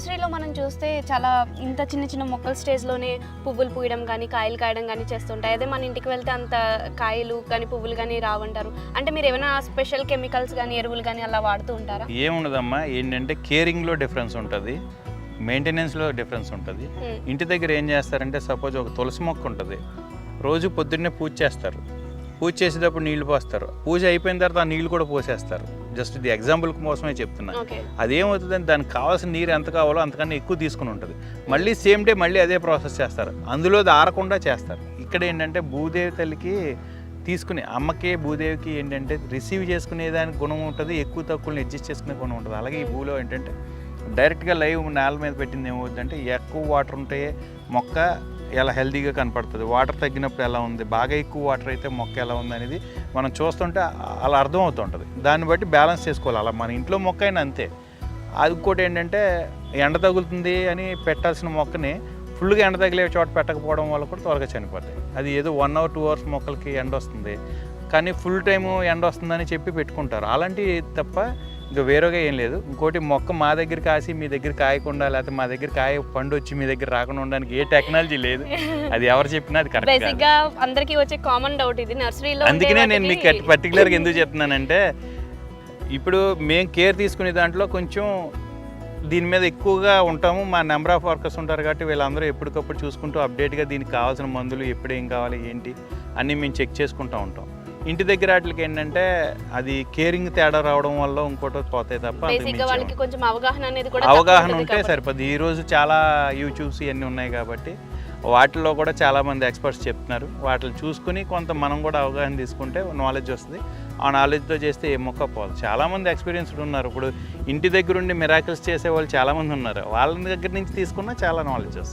నర్సరీలో మనం చూస్తే చాలా ఇంత చిన్న చిన్న మొక్కల స్టేజ్లోనే పువ్వులు పూయడం కానీ కాయలు కాయడం కానీ చేస్తుంటాయి. అదే మన ఇంటికి వెళ్తే అంత కాయలు కానీ పువ్వులు కానీ రావంటారు. అంటే మీరు ఏమైనా స్పెషల్ కెమికల్స్ కానీ ఎరువులు కానీ అలా వాడుతూ ఉంటారా? ఏముండదమ్మా, ఏంటంటే కేరింగ్లో డిఫరెన్స్ ఉంటుంది, మెయింటెనెన్స్లో డిఫరెన్స్ ఉంటుంది. ఇంటి దగ్గర ఏం చేస్తారంటే సపోజ్ ఒక తులసి మొక్క ఉంటుంది, రోజు పొద్దున్నే పూజ చేస్తారు, పూజ చేసేటప్పుడు నీళ్లు పోస్తారు, పూజ అయిపోయిన తర్వాత ఆ నీళ్లు కూడా పోసేస్తారు. జస్ట్ ఇది ఎగ్జాంపుల్ కోసమే చెప్తున్నా. అదేమవుతుందంటే దానికి కావాల్సిన నీరు ఎంత కావాలో అంతకన్నా ఎక్కువ తీసుకుని ఉంటుంది. మళ్ళీ సేమ్ డే మళ్ళీ అదే ప్రాసెస్ చేస్తారు, అందులో ఆరకుండా చేస్తారు. ఇక్కడ ఏంటంటే భూదేవి తల్లికి తీసుకుని అమ్మకి భూదేవికి ఏంటంటే రిసీవ్ చేసుకునేదానికి గుణం ఉంటుంది, ఎక్కువ తక్కువని అడ్జస్ట్ చేసుకునే గుణం ఉంటుంది. అలాగే ఈ భూలో ఏంటంటే డైరెక్ట్గా లైవ్ నేల మీద పెట్టింది ఏమవుతుందంటే ఎక్కువ వాటర్ ఉంటే మొక్క ఎలా హెల్తీగా కనపడుతుంది, వాటర్ తగ్గినప్పుడు ఎలా ఉంది, బాగా ఎక్కువ వాటర్ అయితే మొక్క ఎలా ఉంది అనేది మనం చూస్తుంటే అలా అర్థం అవుతుంటుంది. దాన్ని బట్టి బ్యాలెన్స్ చేసుకోవాలి. అలా మన ఇంట్లో మొక్క అయినా అంతే. అది ఇంకోటి ఏంటంటే ఎండ తగులుతుంది అని పెట్టాల్సిన మొక్కని ఫుల్గా ఎండ తగిలే చోట పెట్టకపోవడం వల్ల కూడా త్వరగా చనిపోతాయి. అది ఏదో 1 hour 2 hours మొక్కలకి ఎండ వస్తుంది కానీ ఫుల్ టైము ఎండ వస్తుందని చెప్పి పెట్టుకుంటారు. అలాంటివి తప్ప ఇంకా వేరేగా ఏం లేదు. ఇంకోటి మొక్క మా దగ్గర కాసి మీ దగ్గర కాయకుండా, లేకపోతే మా దగ్గర కాయ పండు వచ్చి మీ దగ్గర రాకుండా ఉండడానికి ఏ టెక్నాలజీ లేదు. అది ఎవరు చెప్పినా అది కరెక్ట్. బేసిక్గా అందరికీ వచ్చే కామన్ డౌట్ ఇది నర్సరీలో. అందుకనే నేను మీకు పర్టికులర్గా ఎందుకు చెప్తున్నానంటే ఇప్పుడు మేము కేర్ తీసుకునే దాంట్లో కొంచెం దీని మీద ఎక్కువగా ఉంటాము. మా నెంబర్ ఆఫ్ వర్కర్స్ ఉంటారు కాబట్టి వీళ్ళందరూ ఎప్పటికప్పుడు చూసుకుంటూ అప్డేట్గా దీనికి కావాల్సిన మందులు ఎప్పుడు ఏం కావాలి ఏంటి అన్నీ మేము చెక్ చేసుకుంటూ ఉంటాం. ఇంటి దగ్గర వాటికి ఏంటంటే అది కేరింగ్ తేడా రావడం వల్ల ఇంకోటి పోతాయి తప్ప అవగాహన ఉంటే సరిపోద్ది. ఈరోజు చాలా యూట్యూబ్స్ ఇవన్నీ ఉన్నాయి కాబట్టి వాటిల్లో కూడా చాలామంది ఎక్స్పర్ట్స్ చెప్తున్నారు. వాటిని చూసుకుని కొంత మనం కూడా అవగాహన తీసుకుంటే నాలెడ్జ్ వస్తుంది. ఆ నాలెడ్జ్తో చేస్తే ఏ మొక్క పోదు. చాలామంది ఎక్స్పీరియన్స్డ్ ఉన్నారు. ఇప్పుడు ఇంటి దగ్గర ఉండి మిరాకిల్స్ చేసే వాళ్ళు చాలామంది ఉన్నారు. వాళ్ళ దగ్గర నుంచి తీసుకున్నా చాలా నాలెడ్జ్ వస్తుంది.